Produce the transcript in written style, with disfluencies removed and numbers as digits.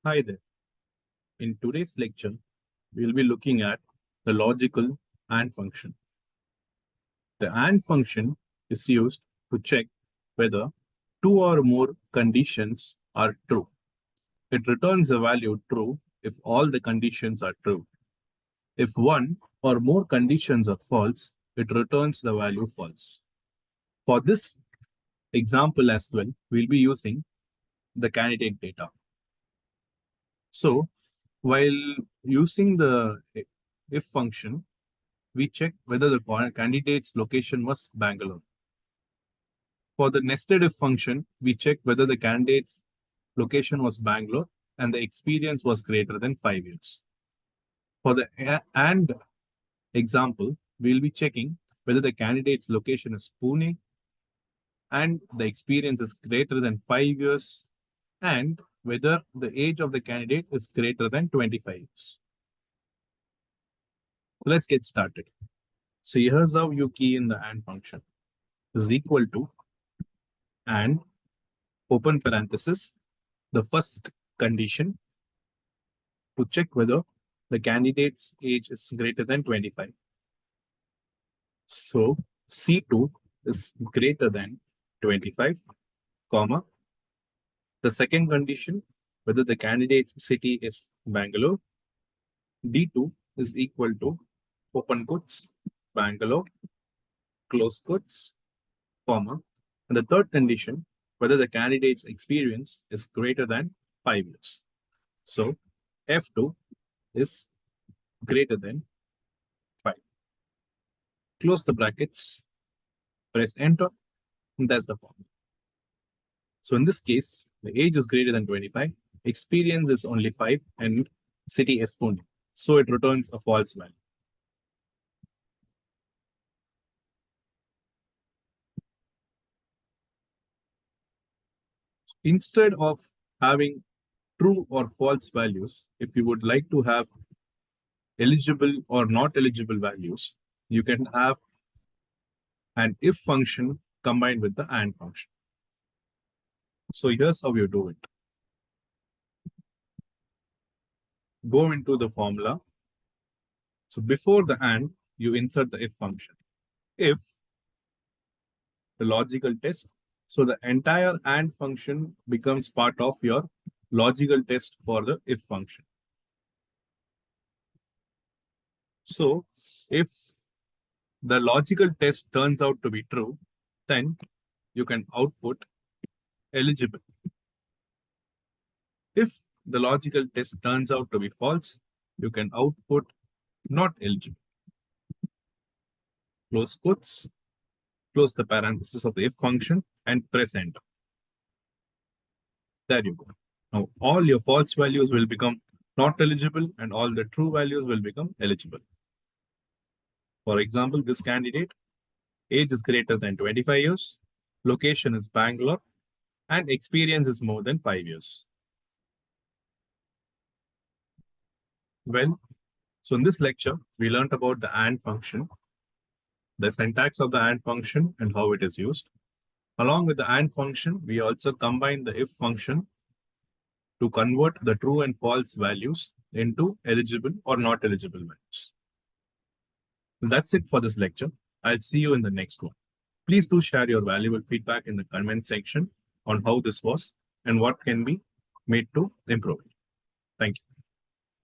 Hi there. In today's lecture, we'll be looking at the logical AND function. The AND function is used to check whether two or more conditions are true. It returns a value true if all the conditions are true. If one or more conditions are false, it returns the value false. For this example as well, we'll be using the candidate data. So while using the if function, we check whether the candidate's location was Bangalore. For the nested if function, we check whether the candidate's location was Bangalore and the experience was greater than 5 years. For the AND example, we'll be checking whether the candidate's location is Pune and the experience is greater than 5 years and whether the age of the candidate is greater than 25 years. So let's get started. So here's how you key in the AND function is equal to and open parenthesis the first condition to check whether the candidate's age is greater than 25. So C2 is greater than 25, comma. The second condition, whether the candidate's city is Bangalore. D2 is equal to open quotes, Bangalore, close quotes, comma. And the third condition, whether the candidate's experience is greater than 5 years. So F2 is greater than 5. Close the brackets, press enter, and that's the formula. So in this case, the age is greater than 25, experience is only 5, and city is Pune. So it returns a false value. Instead of having true or false values, if you would like to have eligible or not eligible values, you can have an if function combined with the AND function. So here's how you do it. Go into the formula. So before the AND, you insert the if function. If the logical test, so the entire AND function becomes part of your logical test for the if function. So if the logical test turns out to be true, then you can output eligible. If the logical test turns out to be false, you can output not eligible. Close quotes, close the parenthesis of the if function, and press enter. There you go. Now all your false values will become not eligible and all the true values will become eligible. For example, this candidate, age is greater than 25 years, location is Bangalore, and experience is more than 5 years. Well, so in this lecture, we learned about the AND function, the syntax of the AND function and how it is used. Along with the AND function, we also combine the if function to convert the true and false values into eligible or not eligible values. That's it for this lecture. I'll see you in the next one. Please do share your valuable feedback in the comment section on how this was and what can be made to improve it. Thank you.